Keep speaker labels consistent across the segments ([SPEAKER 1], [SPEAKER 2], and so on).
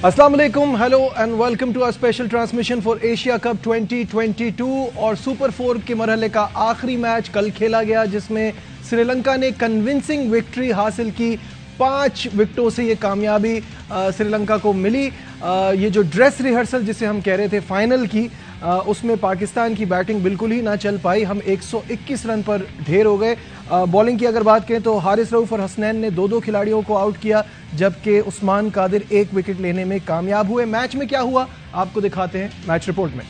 [SPEAKER 1] अस्सलाम वालेकुम, hello and welcome to a special transmission for Asia Cup 2022 और super 4 के मरहले का आखिरी मैच कल खेला गया जिसमें श्रीलंका ने कन्विंसिंग विक्ट्री हासिल की। 5 विकेटों से ये कामयाबी श्रीलंका को मिली। ये जो ड्रेस रिहर्सल जिसे हम कह रहे थे फाइनल की, उसमें पाकिस्तान की बैटिंग बिल्कुल ही ना चल पाई। हम 121 रन पर ढेर हो गए। बॉलिंग की अगर बात करें तो हारिस रऊफ और हसनैन ने दो खिलाड़ियों को आउट किया, जबकि उस्मान कादिर 1 विकेट लेने में कामयाब हुए। मैच में क्या हुआ आपको दिखाते हैं मैच रिपोर्ट में।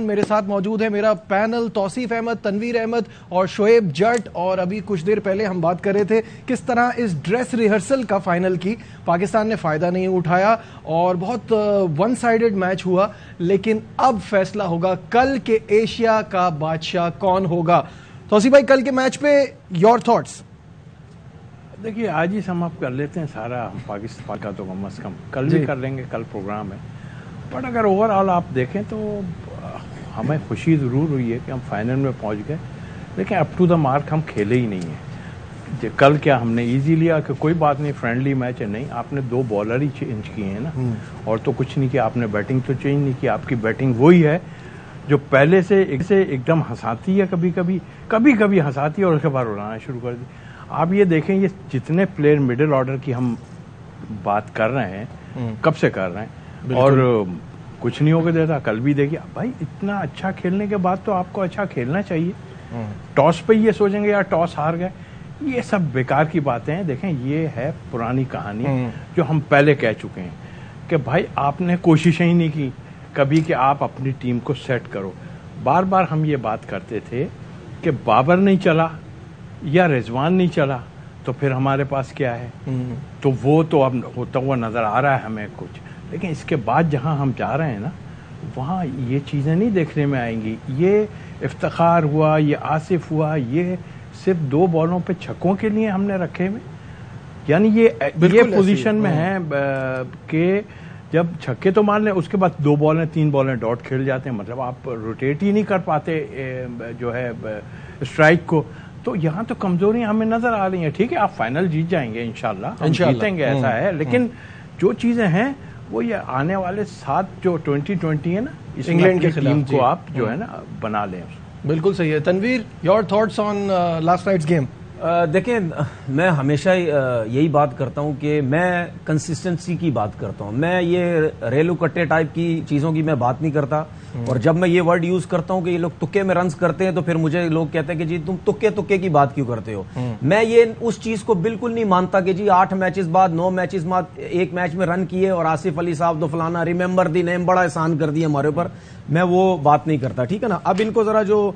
[SPEAKER 1] मेरे साथ मौजूद है मेरा पैनल, तौसीफ अहमद, तनवीर अहमद और शोएब जट। और अभी कुछ देर पहले हम बात कर रहे थे किस तरह इस ड्रेस रिहर्सल का फाइनल की पाकिस्तान ने फायदा नहीं उठाया और बहुत वन साइडेड मैच हुआ। लेकिन अब फैसला होगा कल के एशिया का बादशाह कौन होगा। तौसीफ भाई, कल के मैच पे योर थॉट्स?
[SPEAKER 2] देखिए, आज ही समाप्त कर लेते हैं सारा पाकिस्तान का, तो कम से कम कल भी कर लेंगे, कल प्रोग्राम है। बट अगर ओवरऑल आप देखें तो हमें खुशी ज़रूर हुई है कि हम फाइनल में पहुंच गए, लेकिन अप टू द मार्क हम खेले ही नहीं हैं। कल क्या हमने इजी लिया कि कोई बात नहीं, फ्रेंडली मैच है। नहीं, आपने 2 बॉलर ही चेंज किए हैं ना, और तो कुछ नहीं किया। आपने बैटिंग तो चेंज नहीं की। आपकी बैटिंग वही है जो पहले से एकदम हंसाती है, कभी कभी हंसाती है और उसके बाद उड़ाना शुरू कर दी। आप ये देखें, ये जितने प्लेयर मिडिल ऑर्डर की हम बात कर रहे हैं, कब से कर रहे हैं, और कुछ नहीं होकर देता। कल भी देखिए भाई, इतना अच्छा खेलने के बाद तो आपको अच्छा खेलना चाहिए। टॉस पे ये सोचेंगे यार टॉस हार गए, ये सब बेकार की बातें हैं। देखें, ये है पुरानी कहानी जो हम पहले कह चुके हैं कि भाई आपने कोशिशें ही नहीं की कभी कि आप अपनी टीम को सेट करो। बार बार हम ये बात करते थे कि बाबर नहीं चला या रिजवान नहीं चला तो फिर हमारे पास क्या है। तो वो तो अब होता हुआ नजर आ रहा है हमें कुछ, लेकिन इसके बाद जहां हम जा रहे हैं ना, वहां ये चीजें नहीं देखने में आएंगी। ये इफ्तिखार हुआ, ये आसिफ हुआ, ये सिर्फ 2 बॉलों पे छक्कों के लिए हमने रखे में, यानी ये पोजीशन में है कि जब छक्के तो मान लें, उसके बाद 2 बॉलें 3 बॉलें डॉट खेल जाते हैं। मतलब आप रोटेट ही नहीं कर पाते जो है स्ट्राइक को। तो यहाँ तो कमजोरियां हमें नजर आ रही हैं। ठीक है, आप फाइनल जीत जाएंगे इंशाल्लाह, हम जीतेंगे, ऐसा है। लेकिन जो चीजें हैं वो ये आने वाले 7 जो 2020 है ना, इंग्लैंड की टीम को आप जो है ना बना लें।
[SPEAKER 1] बिल्कुल सही है। Tanveer, your thoughts on last night's game?
[SPEAKER 3] देखें, मैं हमेशा यही बात करता हूं कि मैं कंसिस्टेंसी की बात करता हूं। मैं ये रेलू कट्टे टाइप की चीजों की मैं बात नहीं करता। और जब मैं ये वर्ड यूज करता हूं कि ये लोग तुक्के में रन्स करते हैं, तो फिर मुझे लोग कहते हैं कि जी तुम तुक्के की बात क्यों करते हो। मैं ये उस चीज को बिल्कुल नहीं मानता कि जी 8 मैचेस बाद 9 मैचेस बाद 1 मैच में रन किए और आसिफ अली साहब तो फलाना रिमेंबर दी नेम, बड़ा एहसान कर दिया हमारे ऊपर। मैं वो बात नहीं करता, ठीक है ना। अब इनको जरा जो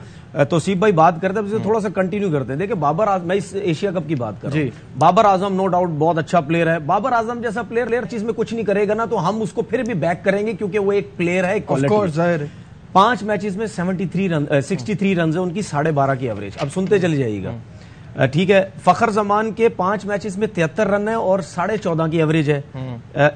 [SPEAKER 3] तौसीफ भाई बात करते हैं थोड़ा सा कंटिन्यू करते हैं। देखिए, मैं इस एशिया कप की बात कर रहा हूं। बाबर आजम नो डाउट बहुत अच्छा प्लेयर है। बाबर आजम जैसा प्लेयर चीज में कुछ नहीं करेगा ना, तो हम उसको फिर भी बैक करेंगे क्योंकि वो एक प्लेयर है। 5 मैचेस में 63 रन है उनकी, 12.5 की एवरेज। अब सुनते चले जाइएगा, ठीक है। फखर जमान के 5 मैचेस में 73 रन है और 14.5 की एवरेज है।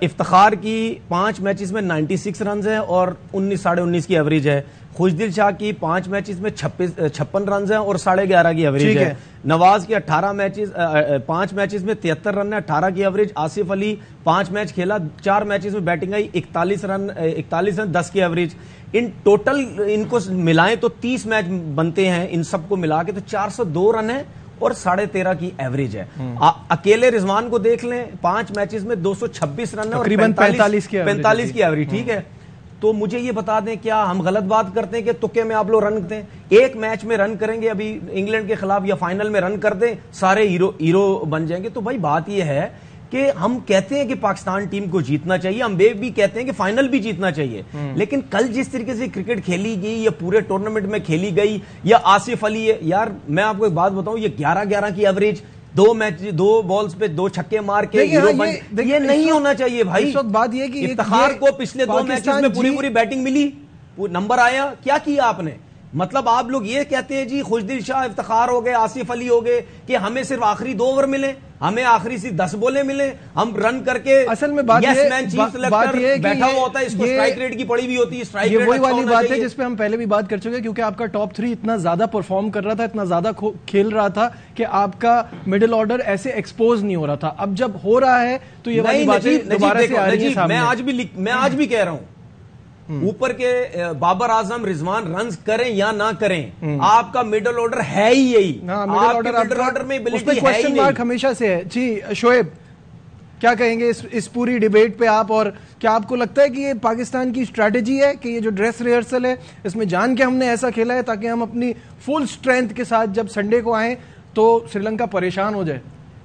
[SPEAKER 3] इफ्तिखार की 5 मैचेस में 96 रन है और 19 की एवरेज है। खुशदिल शाह की 5 मैचेस में 56 रन है और 11.5 की एवरेज है। नवाज के 5 मैचेस में 73 रन है, 18 की एवरेज। आसिफ अली 5 मैच खेला, 4 मैचेस में बैटिंग आई, 41 रन 10 की एवरेज। इन टोटल इनको मिलाएं तो 30 मैच बनते हैं, इन सबको मिला के तो 402 रन है और 13.5 की एवरेज है। अकेले रिजवान को देख लें, 5 मैचेस में 226 रन है और 45 की एवरेज, ठीक है। तो मुझे ये बता दें, क्या हम गलत बात करते हैं कि तुक्के में आप लोग रन करते हैं? 1 मैच में रन करेंगे अभी इंग्लैंड के खिलाफ या फाइनल में रन कर दें, सारे हीरो बन जाएंगे। तो भाई बात यह है कि हम कहते हैं कि पाकिस्तान टीम को जीतना चाहिए, हम भी कहते हैं कि फाइनल भी जीतना चाहिए। लेकिन कल जिस तरीके से क्रिकेट खेली गई या पूरे टूर्नामेंट में खेली गई, या आसिफ अली, यार मैं आपको एक बात बताऊं, ये 11-11 की एवरेज, 2 बॉल्स पे 2 छक्के मार के ये नहीं होना चाहिए भाई।
[SPEAKER 1] इस वक्त बात ये कि
[SPEAKER 3] इफ्तिखार को पिछले 2 मैचेस में पूरी बैटिंग मिली, नंबर आया, क्या किया आपने? मतलब आप लोग ये कहते हैं जी खुशदिल शाह, इफ्तिखार हो गए, आसिफ अली हो गए, कि हमें सिर्फ आखिरी 2 ओवर मिले। हमें आखिरी सी 10 बॉलें मिले, हम रन करके
[SPEAKER 1] असल में बात
[SPEAKER 3] मैन चीफ सेलेक्टर बैठा हुआ होता है, इसको स्ट्राइक रेट की पड़ी हुई होती है, स्ट्राइक रेट
[SPEAKER 1] वही वाली बात है जिसपे हम पहले भी बात कर चुके हैं, क्योंकि आपका टॉप 3 इतना ज्यादा परफॉर्म कर रहा था, इतना ज्यादा खेल रहा था कि आपका मिडिल ऑर्डर ऐसे एक्सपोज नहीं हो रहा था। अब जब हो रहा है तो ये वाली बातें दोबारा से आ रही है सामने।
[SPEAKER 3] मैं आज भी कह रहा हूं, ऊपर के बाबर आजम रिजवान रन्स करें या ना करें, आपका मिडिल ऑर्डर है ही यही।
[SPEAKER 1] मिडिल ऑर्डर में एबिलिटी है ही नहीं, हमेशा से है। जी शोएब, क्या कहेंगे इस पूरी डिबेट पे आप, और क्या आपको लगता है कि ये पाकिस्तान की स्ट्रैटेजी है कि ये जो ड्रेस रिहर्सल है इसमें जान के हमने ऐसा खेला है ताकि हम अपनी फुल स्ट्रेंथ के साथ जब संडे को आए तो श्रीलंका परेशान हो जाए?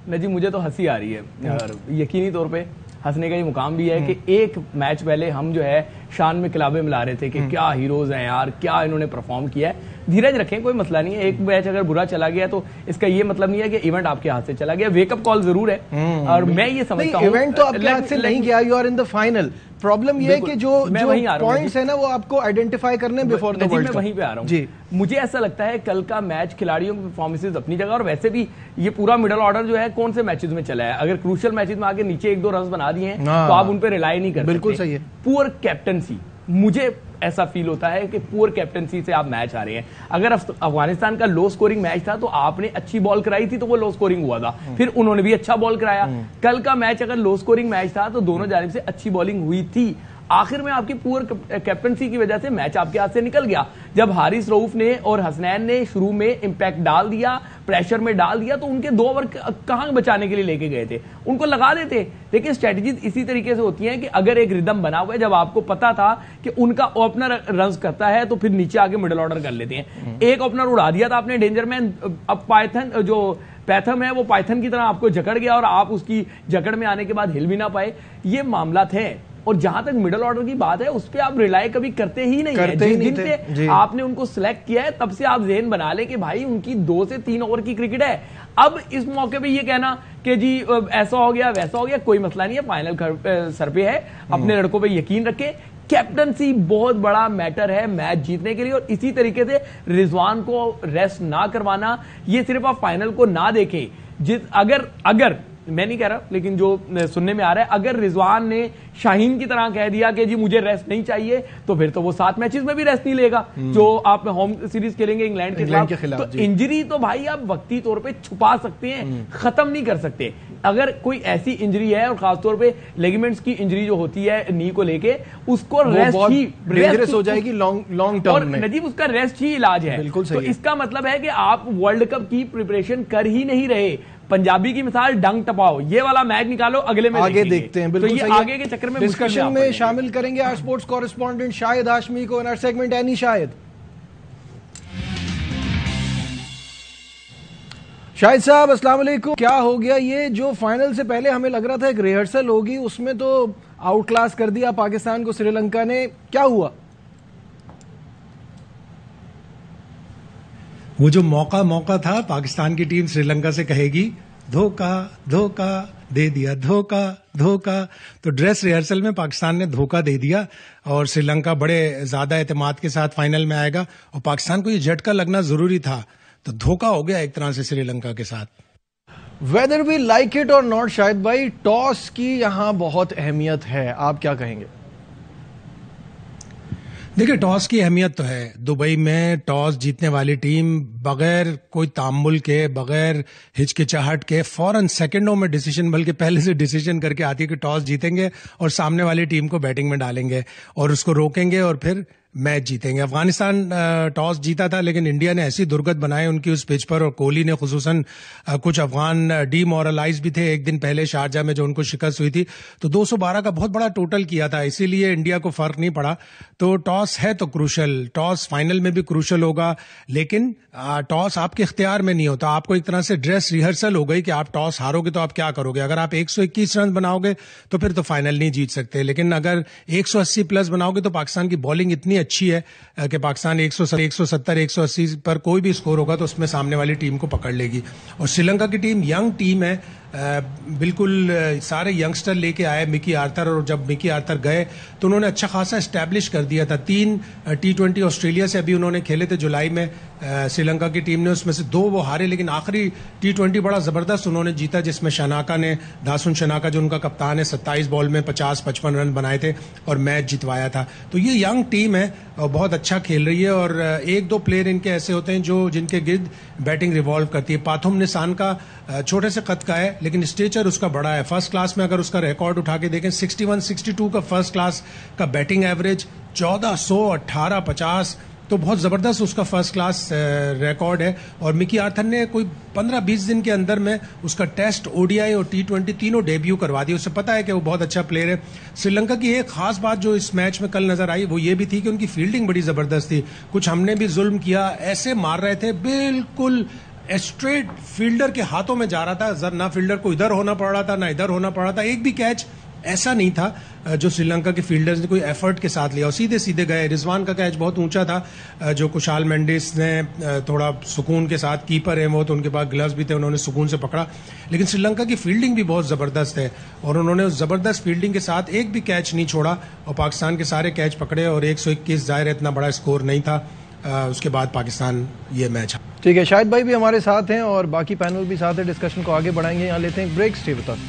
[SPEAKER 4] नहीं, मुझे तो हंसी आ रही है और यकीनी तौर पे हंसने का ये मुकाम भी है कि एक मैच पहले हम जो है शान में किलाबे मिला रहे थे कि क्या हीरोज हैं यार, क्या इन्होंने परफॉर्म किया है। धीरज रखें, कोई मसला नहीं है। एक मैच अगर बुरा चला गया तो इसका ये मतलब नहीं है कि इवेंट आपके हाथ से चला गया। वेकअप कॉल जरूर है और मैं ये समझता हूं
[SPEAKER 1] इवेंट तो आपके हाथ से नहीं गया, you are in the final. Problem ये है कि जो पॉइंट्स है ना वो आपको आइडेंटिफाई करने बिफोर द वर्ल्ड कप।
[SPEAKER 4] मैं वहीं पे आ रहा हूं जी। मुझे ऐसा लगता है कल का मैच खिलाड़ियों की परफॉर्मेंसेज अपनी जगह, और वैसे भी ये पूरा मिडिल ऑर्डर जो है कौन से मैचेस में चला है। अगर क्रूशियल मैचेस में आके नीचे 1-2 रन बना दिए हैं तो आप उन पर रिलाई नहीं कर सकते।
[SPEAKER 1] बिल्कुल सही है।
[SPEAKER 4] पुअर कैप्टनसी, मुझे ऐसा फील होता है कि पुअर कैप्टनसी से आप मैच आ रहे हैं। अगर अफगानिस्तान का लो स्कोरिंग मैच था तो आपने अच्छी बॉल कराई थी तो वो लो स्कोरिंग हुआ था, फिर उन्होंने भी अच्छा बॉल कराया। कल का मैच अगर लो स्कोरिंग मैच था तो दोनों जानिब से अच्छी बॉलिंग हुई थी। आखिर में आपकी पुअर कैप्टनसी की वजह से मैच आपके हाथ से निकल गया। जब हारिस रऊफ ने और हसनैन ने शुरू में इंपैक्ट डाल दिया, प्रेशर में डाल दिया, तो उनके 2 ओवर कहां बचाने के लिए लेके गए थे, उनको लगा देते। लेकिन स्ट्रेटजीज इसी तरीके से होती हैं कि अगर एक रिदम बना हुआ है, जब आपको पता था कि उनका ओपनर रन्स करता है तो फिर नीचे आके मिडिल ऑर्डर कर लेते हैं। एक ओपनर उड़ा दिया था आपने डेंजर मैन, अब पाइथन जो पैथम है वो पाइथन की तरह आपको जकड़ गया और आप उसकी जकड़ में आने के बाद हिल भी ना पाए। ये मामला थे। और जहां तक मिडिल ऑर्डर की बात है उस पर आप रिलाई कभी करते ही नहीं है। जिस दिन से आपने उनको सिलेक्ट किया है तब से आप ज़हन बना ले कि भाई उनकी 2 से 3 ओवर की क्रिकेट है। अब इस मौके पे ये कहना कि जी ऐसा हो गया वैसा हो गया, कोई मसला नहीं है, फाइनल सर पे है, अपने लड़कों पे यकीन रखें। कैप्टनसी बहुत बड़ा मैटर है मैच जीतने के लिए, और इसी तरीके से रिजवान को रेस्ट ना करवाना, ये सिर्फ आप फाइनल को ना देखें। अगर मैं नहीं कह रहा, लेकिन जो सुनने में आ रहा है, अगर रिजवान ने शाहीन की तरह कह दिया कि जी मुझे रेस्ट नहीं चाहिए, तो फिर तो वो 7 मैचेस में भी रेस्ट नहीं लेगा जो आप होम सीरीज खेलेंगे इंग्लैंड के खिलाफ। तो इंजरी तो भाई आप वक्ती तौर पे छुपा सकते हैं, खत्म नहीं कर सकते। अगर कोई ऐसी इंजरी है, और खासतौर पे लेगमेंट्स की इंजरी जो होती है नी को लेके, उसको रेस्ट ही
[SPEAKER 1] डेंजरस हो जाएगी लॉन्ग टर्म में।
[SPEAKER 4] नजीब उसका रेस्ट ही इलाज है। तो इसका मतलब है कि आप वर्ल्ड कप की प्रिपरेशन कर ही नहीं रहे। पंजाबी की मिसाल डंग टपाओ, ये वाला मैच निकालो, अगले में
[SPEAKER 1] आगे देखते हैं। बिल्कुल
[SPEAKER 4] तो ये आगे के चक्कर में
[SPEAKER 1] डिस्कशन में शामिल करेंगे our sports correspondent Shahid Hashmi को इन आवर सेगमेंट एनी शाहिद। शाहिद साहब अस्सलाम वालेकुम। क्या हो गया ये जो फाइनल से पहले हमें लग रहा था एक रिहर्सल होगी, उसमें तो आउट क्लास कर दिया पाकिस्तान को श्रीलंका ने, क्या हुआ?
[SPEAKER 5] वो जो मौका था, पाकिस्तान की टीम श्रीलंका से कहेगी धोखा धोखा दे दिया, धोखा धोखा। तो ड्रेस रिहर्सल में पाकिस्तान ने धोखा दे दिया और श्रीलंका बड़े ज्यादा एतमाद के साथ फाइनल में आएगा, और पाकिस्तान को ये झटका लगना जरूरी था। तो धोखा हो गया एक तरह से श्रीलंका के साथ।
[SPEAKER 1] वेदर वी लाइक इट और नॉट, शायद भाई टॉस की यहां बहुत अहमियत है, आप क्या कहेंगे?
[SPEAKER 5] देखिए, टॉस की अहमियत तो है। दुबई में टॉस जीतने वाली टीम बगैर कोई तामुल के, बगैर हिचकिचाहट के फौरन सेकंडों में डिसीजन, बल्कि पहले से डिसीजन करके आती है कि टॉस जीतेंगे और सामने वाली टीम को बैटिंग में डालेंगे और उसको रोकेंगे और फिर मैच जीतेंगे। अफगानिस्तान टॉस जीता था, लेकिन इंडिया ने ऐसी दुर्गत बनाई उनकी उस पिच पर, और कोहली ने खुसूसन कुछ अफगान डीमोरलाइज भी थे एक दिन पहले शारजा में जो उनको शिकस्त हुई थी। तो 212 का बहुत बड़ा टोटल किया था, इसीलिए इंडिया को फर्क नहीं पड़ा। तो टॉस है तो क्रूशल, टॉस फाइनल में भी क्रूशल होगा, लेकिन टॉस आपके इख्तियार में नहीं होता। आपको एक तरह से ड्रेस रिहर्सल हो गई कि आप टॉस हारोगे तो आप क्या करोगे। अगर आप 121 रन बनाओगे तो फिर तो फाइनल नहीं जीत सकते, लेकिन अगर 180 प्लस बनाओगे तो पाकिस्तान की बॉलिंग इतनी अच्छी है कि पाकिस्तान 170, 180 पर कोई भी स्कोर होगा तो उसमें सामने वाली टीम को पकड़ लेगी। और श्रीलंका की टीम यंग टीम है, बिल्कुल सारे यंगस्टर लेके आए मिकी आर्थर, और जब मिकी आर्थर गए तो उन्होंने अच्छा खासा एस्टैब्लिश कर दिया था। 3 T20 ऑस्ट्रेलिया से अभी उन्होंने खेले थे जुलाई में श्रीलंका की टीम ने, उसमें से 2 वो हारे, लेकिन आखिरी T20 बड़ा जबरदस्त उन्होंने जीता जिसमें शनाका ने, दासुन शनाका जो उनका कप्तान है, 27 बॉल में 50-55 रन बनाए थे और मैच जितवाया था। तो ये यंग टीम है और बहुत अच्छा खेल रही है, और 1-2 प्लेयर इनके ऐसे होते हैं जो जिनके गिर्द बैटिंग रिवॉल्व करती है। पाथुम निसान का छोटे से कद का है लेकिन स्टेचर उसका बड़ा है। फर्स्ट क्लास में अगर उसका रिकॉर्ड उठा के देखें 61-62 का फर्स्ट क्लास का बैटिंग एवरेज, 1400-18-50, तो बहुत जबरदस्त उसका फर्स्ट क्लास रिकॉर्ड है। और मिकी आर्थर ने कोई 15-20 दिन के अंदर में उसका टेस्ट, ओडीआई और T20 तीनों डेब्यू करवा दिए। उसे पता है कि वो बहुत अच्छा प्लेयर है। श्रीलंका की एक खास बात जो इस मैच में कल नजर आई वो ये भी थी कि उनकी फील्डिंग बड़ी जबरदस्त थी। कुछ हमने भी जुल्म किया, ऐसे मार रहे थे, बिल्कुल स्ट्रेट फील्डर के हाथों में जा रहा था, ना फील्डर को इधर होना पड़ रहा था ना इधर होना पड़ रहा था। एक भी कैच ऐसा नहीं था जो श्रीलंका के फील्डर्स ने कोई एफर्ट के साथ लिया और सीधे सीधे गए। रिजवान का कैच बहुत ऊंचा था जो कुशाल मेंडिस ने थोड़ा सुकून के साथ, कीपर है वो तो उनके पास ग्लव्स भी थे, उन्होंने सुकून से पकड़ा। लेकिन श्रीलंका की फील्डिंग भी बहुत जबरदस्त है और उन्होंने उस जबरदस्त फील्डिंग के साथ एक भी कैच नहीं छोड़ा और पाकिस्तान के सारे कैच पकड़े और 121, जाहिर है इतना बड़ा स्कोर नहीं था। उसके बाद पाकिस्तान ये मैच।
[SPEAKER 1] ठीक है, शाहिद भाई भी हमारे साथ हैं और बाकी पैनल भी साथ है, डिस्कशन को आगे बढ़ाएंगे। यहाँ लेते हैं break, stay with us.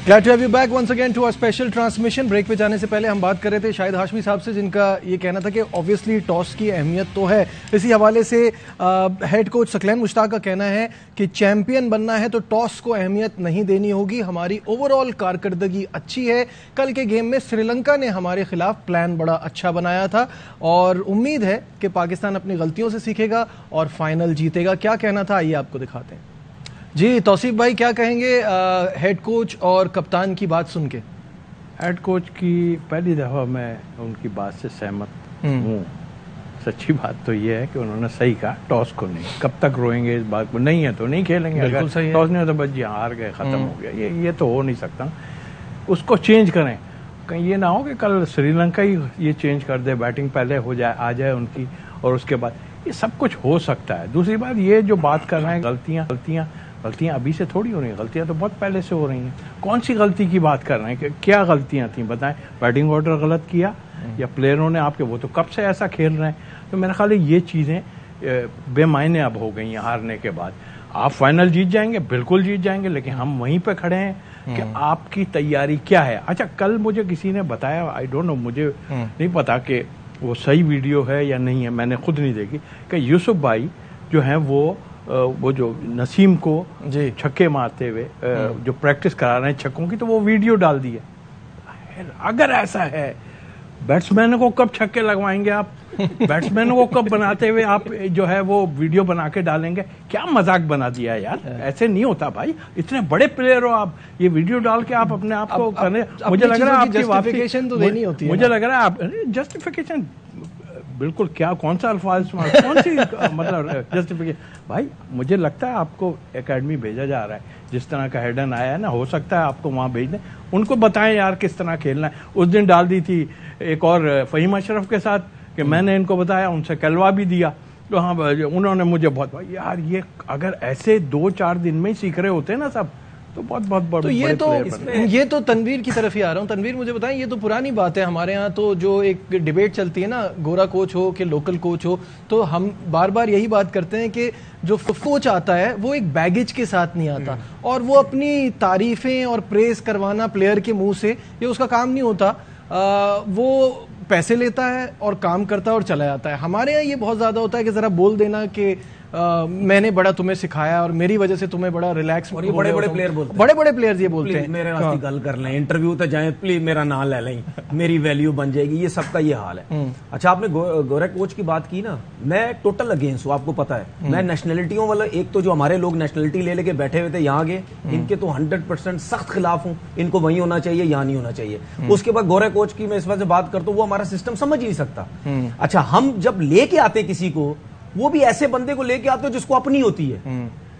[SPEAKER 1] Glad to have you back once again to our special transmission। Break पे जाने से पहले हम बात कर रहे थे शाहिद हाशमी साहब से, जिनका ये कहना था कि ऑब्वियसली टॉस की अहमियत तो है। इसी हवाले से हेड कोच सकलैन मुश्ताक का कहना है कि चैंपियन बनना है तो टॉस को अहमियत नहीं देनी होगी। हमारी ओवरऑल कारकर्दगी अच्छी है। कल के गेम में श्रीलंका ने हमारे खिलाफ प्लान बड़ा अच्छा बनाया था और उम्मीद है कि पाकिस्तान अपनी गलतियों से सीखेगा और फाइनल जीतेगा। क्या कहना था, आइए आपको दिखाते हैं। जी तौसीफ भाई, क्या कहेंगे हेड कोच और कप्तान की बात सुन के?
[SPEAKER 2] हेड कोच की पहली दफ़ा मैं उनकी बात से सहमत हूँ। सच्ची बात तो ये है कि उन्होंने सही कहा, टॉस को नहीं। कब तक रोएंगे इस बात को, नहीं है तो नहीं खेलेंगे, अगर टॉस नहीं होता बस जी हार गए, ख़त्म हो गया, ये तो हो नहीं सकता। उसको चेंज करें, कहीं ये ना हो कि कल श्रीलंका ही ये चेंज कर दे, बैटिंग पहले हो जाए, आ जाए उनकी और उसके बाद ये सब कुछ हो सकता है। दूसरी बात ये जो बात कर रहे हैं गलतियां अभी से थोड़ी हो रही हैं, गलतियां तो बहुत पहले से हो रही हैं। कौन सी गलती की बात कर रहे हैं, क्या गलतियां थी बताएं? बैटिंग ऑर्डर गलत किया या प्लेयरों ने आपके, वो तो कब से ऐसा खेल रहे हैं। तो मेरा ख्याल है ये चीज़ें बेमायने अब हो गई हैं हारने के बाद। आप फाइनल जीत जाएंगे, बिल्कुल जीत जाएंगे, लेकिन हम वहीं पे खड़े हैं कि आपकी तैयारी क्या है। अच्छा, कल मुझे किसी ने बताया, आई डोंट नो, मुझे नहीं पता कि वो सही वीडियो है या नहीं है, मैंने खुद नहीं देखी, कि यूसुफ भाई जो हैं वो जो नसीम को छक्के मारते हुए जो प्रैक्टिस करा रहे हैं छक्कों की, तो वो वीडियो डाल दी है। अगर ऐसा है, बैट्समैन को कब छक्के लगवाएंगे आप? बैट्समैन को कब बनाते हुए आप जो है वो वीडियो बना के डालेंगे? क्या मजाक बना दिया यार, ऐसे नहीं होता भाई। इतने बड़े प्लेयर हो आप, ये वीडियो डाल के आप अपने आप को करने, मुझे लग रहा है आपकी
[SPEAKER 1] जस्टिफिकेशन तो देनी होती है।
[SPEAKER 2] मुझे लग रहा है आप जस्टिफिकेशन बिल्कुल, क्या कौन सा अल्फाज कौन सी मतलब जस्टिफिकेशन भाई। मुझे लगता है आपको एकेडमी भेजा जा रहा है, जिस तरह का हेडन आया है ना, हो सकता है आपको वहाँ भेज दें, उनको बताएं यार किस तरह खेलना है। उस दिन डाल दी थी एक और फ़हीम अशरफ के साथ कि मैंने इनको बताया, उनसे कहलवा भी दिया, तो हाँ उन्होंने मुझे बहुत, यार ये अगर ऐसे 2-4 दिन में ही सीख रहे होते ना सब, तो बहुत
[SPEAKER 1] तो ये तो तनवीर की तरफ ही आ रहा हूँ। तनवीर मुझे बताएं, ये तो पुरानी बात है हमारे यहाँ, तो जो एक डिबेट चलती है ना, गोरा कोच हो कि लोकल कोच हो, तो हम बार बार यही बात करते हैं कि जो कोच आता है वो एक बैगेज के साथ नहीं आता और वो अपनी तारीफें और प्रेज करवाना प्लेयर के मुंह से, ये उसका काम नहीं होता। वो पैसे लेता है और काम करता है और चला जाता है। हमारे यहाँ ये बहुत ज्यादा होता है कि जरा बोल देना कि मैंने बड़ा तुम्हें सिखाया और मेरी वजह से तुम्हें बड़ा रिलैक्स।
[SPEAKER 3] और ये बड़े बड़े प्लेयर बोलते हैं,
[SPEAKER 1] बड़े बड़े प्लेयर्स ये बोलते हैं,
[SPEAKER 3] मेरे वास्ते गल कर लें, इंटरव्यू तो जाए प्लीज मेरा नाम ले लें, मेरी वैल्यू बन जाएगी। ये सबका ये हाल है। अच्छा, आपने गोरा कोच की बात की ना, मैं टोटल अगेंस्ट हूँ, आपको पता है। मैं नेशनलिटियों वाला, एक तो जो हमारे लोग नेशनलिटी ले लेके बैठे हुए थे यहाँ के, इनके तो 100% सख्त खिलाफ हूँ। इनको वही होना चाहिए, यहाँ नहीं होना चाहिए। उसके बाद गोरा कोच की मैं इस वजह से बात करता हूँ, वो हमारा सिस्टम समझ ही नहीं सकता। अच्छा, हम जब लेके आते किसी को, वो भी ऐसे बंदे को लेके आते हो जिसको अपनी होती है,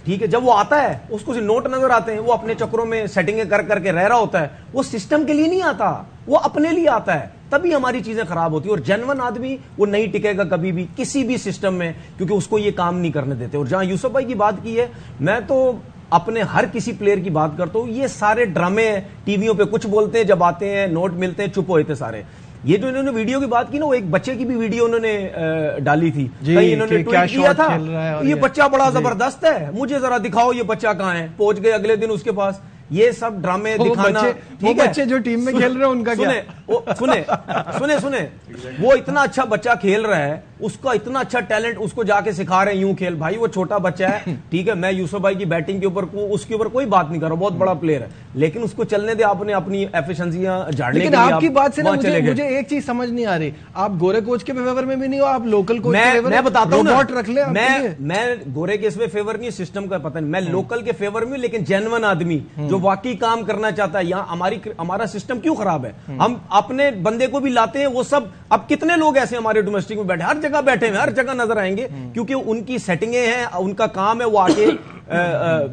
[SPEAKER 3] ठीक है। जब वो आता है उसको नोट नजर आते हैं, वो अपने चक्रों में सेटिंगें कर करके रह रहा होता है, वो सिस्टम के लिए नहीं आता, वो अपने लिए आता है। तभी हमारी चीजें खराब होती है। और जेन्युइन आदमी वो नहीं टिकेगा कभी भी किसी भी सिस्टम में, क्योंकि उसको ये काम नहीं करने देते। और जहां यूसुफ भाई की बात की है, मैं तो अपने हर किसी प्लेयर की बात करता हूं, ये सारे ड्रामे हैं, टीवियों पे कुछ बोलते हैं, जब आते हैं नोट मिलते हैं चुप होते सारे। ये जो इन्होंने वीडियो की बात की ना, वो एक बच्चे की भी वीडियो उन्होंने डाली थी, कहीं इन्होंने ट्वीट किया था, ये बच्चा बड़ा जबरदस्त है, मुझे जरा दिखाओ ये बच्चा कहां है। पहुंच गए अगले दिन उसके पास। ये सब ड्रामे दिखाना,
[SPEAKER 1] वो बच्चे जो टीम में खेल रहे हैं उनका
[SPEAKER 3] सुने वो इतना अच्छा बच्चा खेल रहा है, उसका इतना अच्छा टैलेंट, उसको जाके सिखा रहे हैं यूं खेल। भाई वो छोटा बच्चा है, ठीक है, मैं यूसुफ भाई की बैटिंग के ऊपर उसके ऊपर कोई बात नहीं कर रहा, बहुत बड़ा प्लेयर है, लेकिन उसको चलने दे, आपने अपनी एफिशिएंसियां झाड़ने के लिए।
[SPEAKER 1] आपकी बात से ना मुझे एक चीज समझ नहीं आ रही, आप गोरे कोच के फेवर में भी नहीं हो, आप लोकल कोच के फेवर।
[SPEAKER 3] मैं बताता हूं ना,
[SPEAKER 1] रख ले,
[SPEAKER 3] मैं गोरे के इसमें फेवर नहीं, सिस्टम का पता नहीं, मैं लोकल के फेवर में, लेकिन जेन्युइन आदमी जो वाकई काम करना चाहता है। यहाँ हमारा सिस्टम क्यों खराब है? हम अपने बंदे को भी लाते हैं, वो सब, अब कितने लोग ऐसे हमारे डोमेस्टिक में बैठे, हर जगह बैठे हैं, हर जगह नजर आएंगे, क्योंकि उनकी सेटिंगें हैं, उनका काम है, वो आके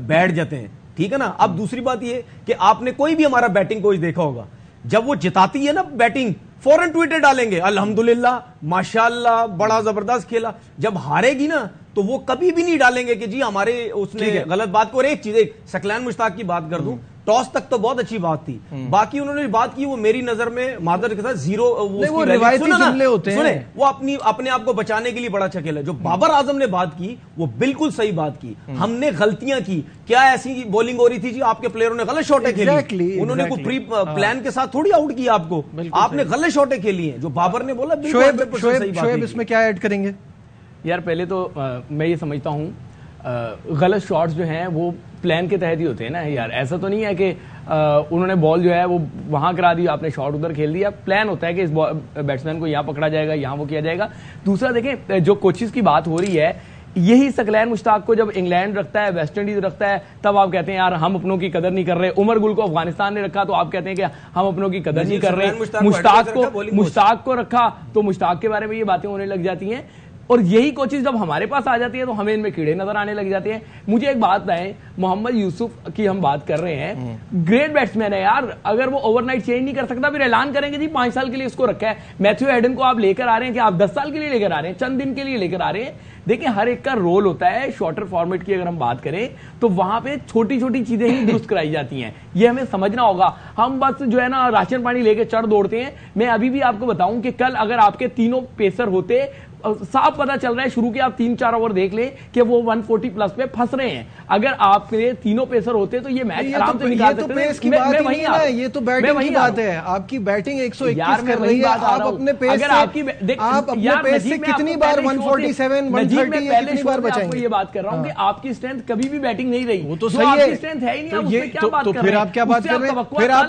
[SPEAKER 3] बैठ जाते हैं, ठीक है ना। अब दूसरी बात ये कि आपने कोई भी हमारा बैटिंग कोच देखा होगा, जब वो जिताती है ना बैटिंग, फौरन ट्वीटर डालेंगे, अल्हम्दुलिल्लाह, माशाल्लाह, बड़ा जबरदस्त खेला। जब हारेगी ना, तो वो कभी भी नहीं डालेंगे कि जी हमारे उसने गलत बात को। और एक चीज, सकलैन मुश्ताक की बात कर दूं, टॉस तक तो बहुत अच्छी बात थी, बाकी उन्होंने बात की, वो मेरी नजर में मादर के साथ जीरो,
[SPEAKER 1] वो रिवायती जुमले होते हैं।
[SPEAKER 3] सुने, वो अपने आप को बचाने के लिए बड़ा अच्छा खेला। जो बाबर आजम ने बात की, वो बिल्कुल सही बात की। हमने गलतियां की, क्या ऐसी बॉलिंग हो रही थी जी, आपके प्लेयरों ने गलत शॉटें खेली, उन्होंने कोई प्री प्लान के साथ थोड़ी आउट किया आपको, आपने गलत शॉटें खेली हैं, जो बाबर ने बोला।
[SPEAKER 1] शोएब इसमें क्या ऐड करेंगे?
[SPEAKER 4] यार पहले तो मैं ये समझता हूँ गलत शॉट्स जो हैं वो प्लान के तहत ही होते हैं ना यार। ऐसा तो नहीं है कि उन्होंने बॉल जो है वो वहां करा दी, आपने शॉट उधर खेल दिया। प्लान होता है कि इस बैट्समैन को यहाँ पकड़ा जाएगा, यहाँ वो किया जाएगा। दूसरा देखें, जो कोचेस की बात हो रही है, यही सकलैन मुश्ताक को जब इंग्लैंड रखता है, वेस्ट इंडीज रखता है, तब आप कहते हैं यार हम अपनों की कदर नहीं कर रहे। उमर गुल को अफगानिस्तान ने रखा तो आप कहते हैं कि हम अपनों की कदर नहीं कर रहे। मुश्ताक को रखा तो मुश्ताक के बारे में ये बातें होने लग जाती हैं। और यही कोचेस जब हमारे पास आ जाती है तो हमें इनमें कीड़े नजर आने लग जाते हैं। मुझे एक बात बताएं, मोहम्मद यूसुफ की हम बात कर रहे हैं, ग्रेट बैट्समैन है यार, अगर वो ओवरनाइट चेंज नहीं कर सकता फिर ऐलान करेंगे जी 5 साल के लिए इसको रखा है। मैथ्यू हेडन को आप लेकर आ रहे हैं कि आप 10 साल के लिए लेकर आ रहे हैं, चंद दिन के लिए लेकर आ रहे हैं। देखिए हर एक का रोल होता है। शॉर्टर फॉर्मेट की अगर हम बात करें तो वहां पे छोटी छोटी चीजें ही दुरुस्त कराई जाती हैं, ये हमें समझना होगा। हम बस जो है ना राशन पानी लेके चढ़ दौड़ते हैं। मैं अभी भी आपको बताऊं कि कल अगर आपके तीनों पेसर होते, साफ पता चल रहा है, शुरू के आप 3-4 ओवर देख लें कि वो 140 प्लस पे फंस रहे हैं। अगर आपके तीनों पेसर होते तो ये मैच आराम से निकाल सकते थे।
[SPEAKER 1] ये तो बैटिंग की बात है, आपकी बैटिंग 121 कर रही है, आप अपने पेस से कितनी बार 147, 130 कितनी बार बचाएंगे?
[SPEAKER 4] ये बात कर रहा हूं कि आपकी स्ट्रेंथ कभी भी बैटिंग नहीं रही।
[SPEAKER 1] वो तो सही है,
[SPEAKER 4] स्ट्रेंथ है ही नहीं,
[SPEAKER 1] तो फिर आप क्या बात कर रहे हैं?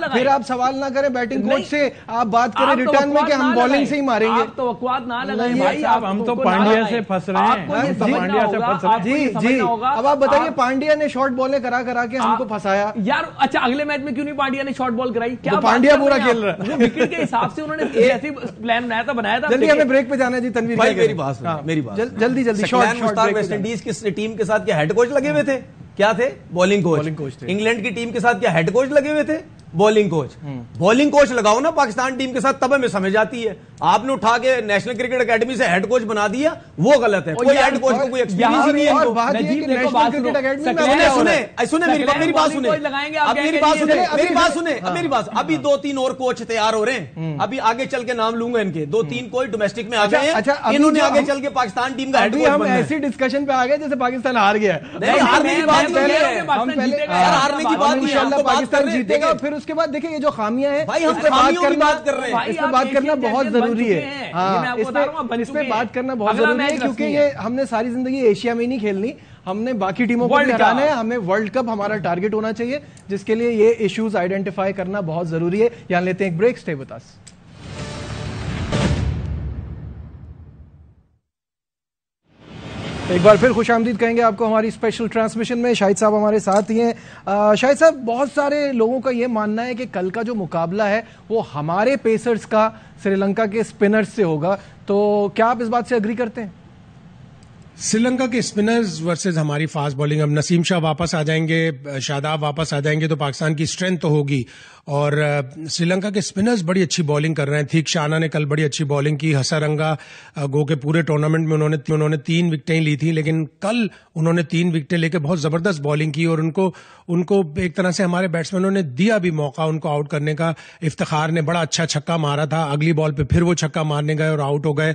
[SPEAKER 1] फिर आप सवाल ना करें बैटिंग कोच से, आप बात करें रिटर्न में कि हम बॉलिंग से ही मारेंगे।
[SPEAKER 4] तो बकवास ना लगाएं भाई,
[SPEAKER 2] हम तो पांड्या से फंस रहे हैं, पांड्या से फंस रहे
[SPEAKER 1] हैं। जी, अब आप बताइए, पांड्या ने शॉर्ट बॉलें करा के हमको फंसाया
[SPEAKER 4] यार। अच्छा, अगले मैच में क्यों नहीं पांड्या ने शॉर्ट बॉल कराई? क्या
[SPEAKER 1] पांड्या पूरा खेल रहा है,
[SPEAKER 4] विकेट के हिसाब से उन्होंने ऐसी प्लान बनाया था।
[SPEAKER 1] जल्दी हमें ब्रेक पे जाना है जी। तनवीर
[SPEAKER 3] भाई मेरी बात
[SPEAKER 1] जल्दी
[SPEAKER 3] वेस्टइंडीज की टीम के साथ क्या हेड कोच लगे हुए थे? क्या थे? Bowling coach. इंग्लैंड की टीम के साथ क्या हेड कोच लगे हुए थे? Bowling coach. बॉलिंग कोच लगाओ ना पाकिस्तान टीम के साथ, तब हमें समझ आती है। आपने उठा के नेशनल क्रिकेट एकेडमी से हेड कोच बना दिया, वो गलत है। कोई हेड कोच को कोई एक्सपीरियंस ही नहीं है।
[SPEAKER 1] और बात ये कि नेशनल क्रिकेट एकेडमी में
[SPEAKER 3] सुने मेरी बात सुने। अभी 2-3 और कोच तैयार हो रहे हैं, अभी आगे चल के नाम लूंगा इनके। 2-3 कोच डोमेस्टिक में आ गए हैं, इन्होंने आगे चल के पाकिस्तान टीम का हेड कोच
[SPEAKER 1] हम ऐसी डिस्कशन पे आ गए जैसे पाकिस्तान हार गया।
[SPEAKER 3] हारने की बात हारने की बात
[SPEAKER 1] इंशाल्लाह पाकिस्तान जीतेगा। फिर उसके बाद देखिए ये जो खामियां हैं,
[SPEAKER 3] भाई हम खामियों की बात कर रहे हैं,
[SPEAKER 1] इस पर बात करना बहुत जरूरी है। हाँ, इस पे बात करना बहुत जरूरी है, क्योंकि ये हमने सारी जिंदगी एशिया में नहीं खेलनी, हमने बाकी टीमों को भी हराना है। हमें वर्ल्ड कप हमारा टारगेट होना चाहिए, जिसके लिए ये इश्यूज आइडेंटिफाई करना बहुत जरूरी है। यहां लेते हैं एक ब्रेक, स्टे विद अस। एक बार फिर खुशामदीद कहेंगे आपको हमारी स्पेशल ट्रांसमिशन में। शाहिद साहब हमारे साथ ही हैं। शाहिद साहब, बहुत सारे लोगों का यह मानना है कि कल का जो मुकाबला है वो हमारे पेसर्स का श्रीलंका के स्पिनर्स से होगा, तो क्या आप इस बात से अग्री करते हैं?
[SPEAKER 5] श्रीलंका के स्पिनर्स वर्सेस हमारी फास्ट बॉलिंग। अब नसीम शाह वापस आ जाएंगे, शादाब वापस आ जाएंगे तो पाकिस्तान की स्ट्रेंथ तो होगी। और श्रीलंका के स्पिनर्स बड़ी अच्छी बॉलिंग कर रहे हैं। थीक शाना ने कल बड़ी अच्छी बॉलिंग की। हसरंगा गो के पूरे टूर्नामेंट में उन्होंने 3 विकेटें ली थी, लेकिन कल उन्होंने 3 विकेटें लेकर बहुत जबरदस्त बॉलिंग की और उनको एक तरह से हमारे बैट्समैनों ने दिया भी मौका उनको आउट करने का। इफ्तिखार ने बड़ा अच्छा छक्का मारा था, अगली बॉल पे फिर वो छक्का मारने गए और आउट हो गए।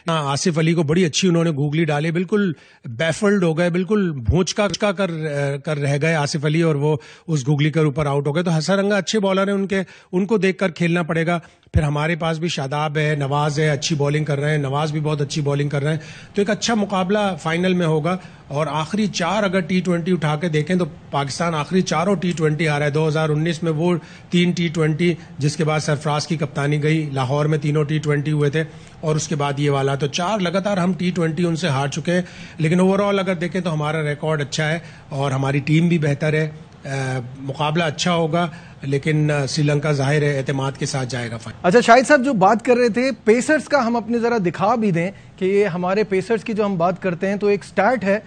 [SPEAKER 5] आसिफ अली को बड़ी अच्छी उन्होंने गूगली डाली, बिल्कुल बैफल्ड हो गए, बिल्कुल भूंचका कर रह गए आसिफ अली और वो उस गूगली के ऊपर आउट हो गए। तो हसरंगा अच्छे बॉलर हैं, उनको देखकर खेलना पड़ेगा। फिर हमारे पास भी शादाब है, नवाज है, अच्छी बॉलिंग कर रहे हैं, नवाज भी बहुत अच्छी बॉलिंग कर रहे हैं। तो एक अच्छा मुकाबला फाइनल में होगा। और आखिरी 4 अगर T20 उठा के देखें तो पाकिस्तान आखिरी 4 T20 आ रहा है। 2019 में वो 3 T20 जिसके बाद सरफराज की कप्तानी गई, लाहौर में 3 T20 हुए थे और उसके बाद ये वाला। तो 4 लगातार हम T20 उनसे हार चुके हैं। लेकिन ओवरऑल अगर देखें तो हमारा रिकॉर्ड अच्छा है और हमारी टीम भी बेहतर है। मुकाबला अच्छा होगा, लेकिन श्रीलंका जाहिर है एतमाद के साथ जाएगा।
[SPEAKER 1] अच्छा शाहिद साहब, जो बात कर रहे थे पेसर्स का, हम अपने जरा दिखा भी दें कि ये हमारे पेसर्स की जो हम बात करते हैं तो एक स्टैट है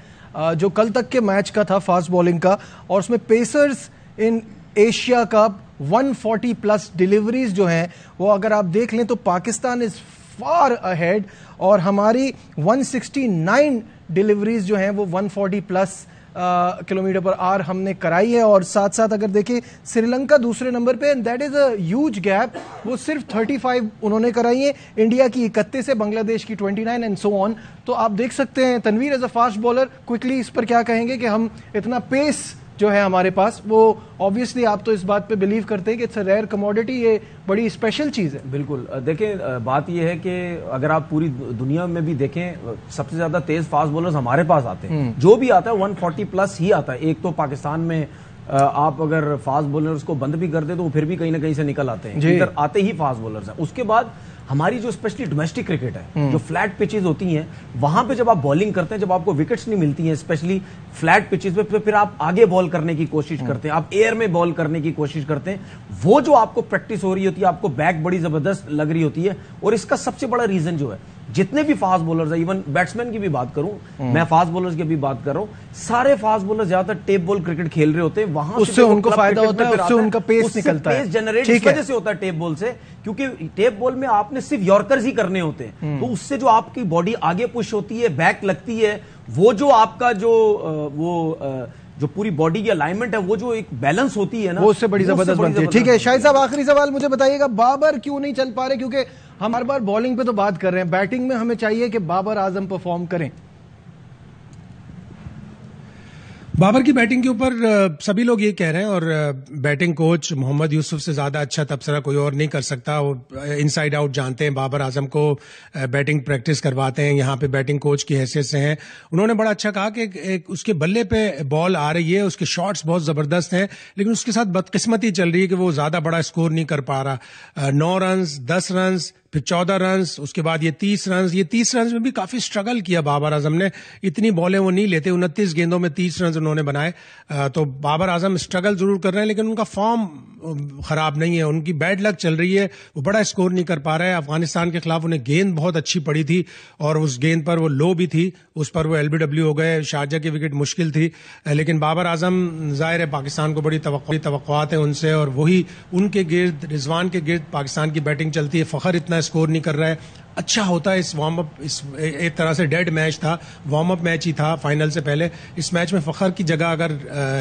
[SPEAKER 1] जो कल तक के मैच का था फास्ट बॉलिंग का, और उसमें pacers in Asia cup 140 plus deliveries जो हैं वो अगर आप देख लें तो पाकिस्तान इज फार अहेड, और हमारी 169 डिलीवरीज जो हैं वो 140 प्लस किलोमीटर पर आवर हमने कराई है। और साथ साथ अगर देखें श्रीलंका दूसरे नंबर पे, and that is a huge gap, वो सिर्फ 35 उन्होंने कराई है। इंडिया की 31 है, बांग्लादेश की 29 एंड सो ऑन। तो आप देख सकते हैं Tanveer as a fast bowler quickly इस पर क्या कहेंगे कि हम इतना पेस जो है हमारे पास, वो ऑब्वियसली आप तो इस बात पे बिलीव करते हैं कि इट्स अ रेयर कमोडिटी, ये बड़ी स्पेशल चीज है।
[SPEAKER 3] बिल्कुल। देखें बात ये है कि अगर आप पूरी दुनिया में भी देखें सबसे ज्यादा तेज फास्ट बॉलर्स हमारे पास आते हैं। जो भी आता है 140 प्लस ही आता है। एक तो पाकिस्तान में आप अगर फास्ट बॉलर्स को बंद भी कर दे तो वो फिर भी कहीं ना कहीं से निकल आते हैं, इधर आते ही फास्ट बॉलर्स हैं। उसके बाद हमारी जो स्पेशली डोमेस्टिक क्रिकेट है, जो फ्लैट पिचेस होती हैं, वहां पे जब आप बॉलिंग करते हैं, जब आपको विकेट्स नहीं मिलती हैं स्पेशली फ्लैट पिचेस पे, फिर आप आगे बॉल करने की कोशिश करते हैं, आप एयर में बॉल करने की कोशिश करते हैं। वो जो आपको प्रैक्टिस हो रही होती है, आपको बैक बड़ी जबरदस्त लग रही होती है। और इसका सबसे बड़ा रीजन जो है, जितने भी फास्ट बॉलर्स है, इवन बैट्समैन की भी बात करूं, मैं फास्ट बॉलर्स की भी बात कर रहा हूं, सारे फास्ट बॉलर ज्यादातर टेप बॉल क्रिकेट खेल रहे होते हैं। वहां
[SPEAKER 1] उससे उनको फायदा होता है, उससे उनका पेस निकलता है,
[SPEAKER 3] पेस जनरेट इस वजह से होता है टेप बॉल से, क्योंकि टेप बॉल में आपने सिर्फ यॉर्कर्स ही करने होते हैं। तो उससे जो आपकी बॉडी आगे पुश होती है, बैक लगती है, वो जो आपका जो पूरी बॉडी की अलाइनमेंट है, वो जो एक बैलेंस होती है ना,
[SPEAKER 1] वो उससे बड़ी जबरदस्त बनती है। ठीक है शाहिद साहब, आखिरी सवाल मुझे बताइएगा, बाबर क्यों नहीं चल पा रहे? क्योंकि हम हर बार बॉलिंग पे तो बात कर रहे हैं, बैटिंग में हमें चाहिए कि बाबर आजम परफॉर्म करें।
[SPEAKER 5] बाबर की बैटिंग के ऊपर सभी लोग ये कह रहे हैं और बैटिंग कोच मोहम्मद यूसुफ से ज्यादा अच्छा तबसरा कोई और नहीं कर सकता। वो इनसाइड आउट जानते हैं, बाबर आजम को बैटिंग प्रैक्टिस करवाते हैं, यहाँ पे बैटिंग कोच की हैसियत से हैं। उन्होंने बड़ा अच्छा कहा कि उसके बल्ले पे बॉल आ रही है, उसके शॉट्स बहुत जबरदस्त हैं, लेकिन उसके साथ बदकिस्मती चल रही है कि वो ज्यादा बड़ा स्कोर नहीं कर पा रहा। 9 रन, 10 रन, फिर 14 रन, उसके बाद ये 30 रन। ये 30 रन में भी काफी स्ट्रगल किया बाबर आजम ने, इतनी बॉलें वो नहीं लेते, 29 गेंदों में 30 रन उन्होंने बनाए। तो बाबर आजम स्ट्रगल जरूर कर रहे हैं, लेकिन उनका फॉर्म खराब नहीं है, उनकी बैड लक चल रही है, वो बड़ा स्कोर नहीं कर पा रहे हैं। अफगानिस्तान के खिलाफ उन्हें गेंद बहुत अच्छी पड़ी थी और उस गेंद पर वो लो भी थी, उस पर वो LBW हो गए। शारजा की विकेट मुश्किल थी, लेकिन बाबर आजम जाहिर है पाकिस्तान को बड़ी तवक्कुआत है उनसे, और वही उनके गिर्द, रिजवान के गिर्द पाकिस्तान की बैटिंग चलती है। फखर इतना स्कोर नहीं कर रहा है, अच्छा होता है इस वार्म अप, इस एक तरह से डेड मैच था, वार्म अप मैच ही था फाइनल से पहले। इस मैच में फखर की जगह अगर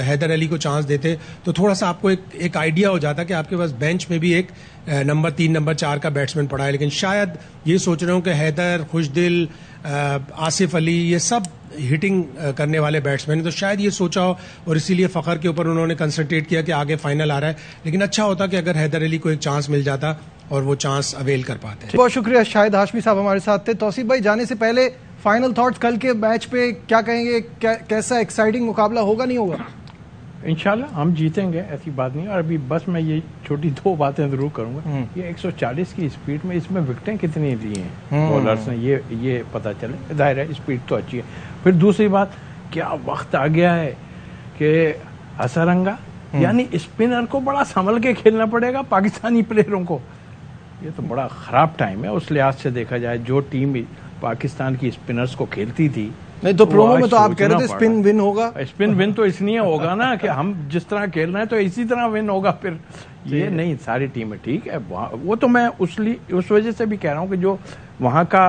[SPEAKER 5] हैदर अली को चांस देते तो थोड़ा सा आपको एक आइडिया हो जाता कि आपके पास बेंच में भी एक नंबर 3, नंबर 4 का बैट्समैन पड़ा है। लेकिन शायद ये सोच रहे हो कि हैदर, खुशदिल, आसिफ अली, ये सब हिटिंग करने वाले बैट्समैन है, तो शायद ये सोचा हो और इसीलिए फखर के ऊपर उन्होंने कंसंट्रेट किया कि आगे फाइनल आ रहा है। लेकिन अच्छा होता कि अगर हैदर अली को एक चांस मिल जाता और वो चांस अवेल कर पाते हैं।
[SPEAKER 1] बहुत शुक्रिया शाहिद हाशमी साहब हमारे साथ थे। तौसीफ भाई, जाने से पहले फाइनल थॉट्स कल के मैच पे क्या कहेंगे? कैसा एक्साइटिंग मुकाबला होगा, नहीं होगा?
[SPEAKER 2] इंशाल्लाह हम जीतेंगे, ऐसी बात नहीं। और अभी बस मैं ये छोटी 2 बातें जरूर करूंगा। ये 140 की स्पीड में इसमें विकेटें कितनी ली हैं बॉलर्स ने, ये पता चले। जाहिर है स्पीड तो अच्छी है। फिर दूसरी बात, क्या वक्त आ गया है कि हसरंगा यानी स्पिनर को बड़ा संभल के खेलना पड़ेगा पाकिस्तानी प्लेयरों को। ये तो बड़ा खराब टाइम है उस लिहाज से देखा जाए। जो टीम पाकिस्तान की स्पिनर्स को खेलती थी
[SPEAKER 1] नहीं तो प्रोमो में तो आप कह
[SPEAKER 2] सोचना
[SPEAKER 1] रहे थे स्पिन विन होगा।
[SPEAKER 2] स्पिन विन तो इसलिए होगा ना कि हम जिस तरह खेल रहे हैं तो इसी तरह विन होगा फिर। ये नहीं, सारी टीमें ठीक है, वो तो मैं उस वजह से भी कह रहा हूँ कि जो वहाँ का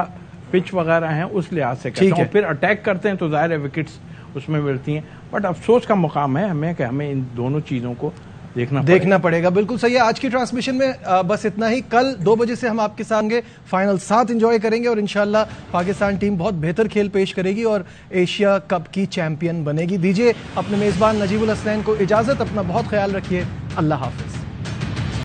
[SPEAKER 2] पिच वगैरह है उस लिहाज से कहता हूँ। फिर अटैक करते हैं तो जाहिर है विकेट्स उसमें मिलती हैं, बट अफसोस का मुकाम है हमें कि हमें इन दोनों चीज़ों को देखना
[SPEAKER 1] पड़ेगा। बिल्कुल सही है। आज की ट्रांसमिशन में बस इतना ही। कल 2 बजे से हम आपके साथ होंगे, फाइनल साथ एंजॉय करेंगे और इंशाल्लाह पाकिस्तान टीम बहुत बेहतर खेल पेश करेगी और एशिया कप की चैंपियन बनेगी। दीजिए अपने मेजबान नजीबुल हसनैन को इजाजत, अपना बहुत ख्याल रखिए, अल्लाह हाफिज।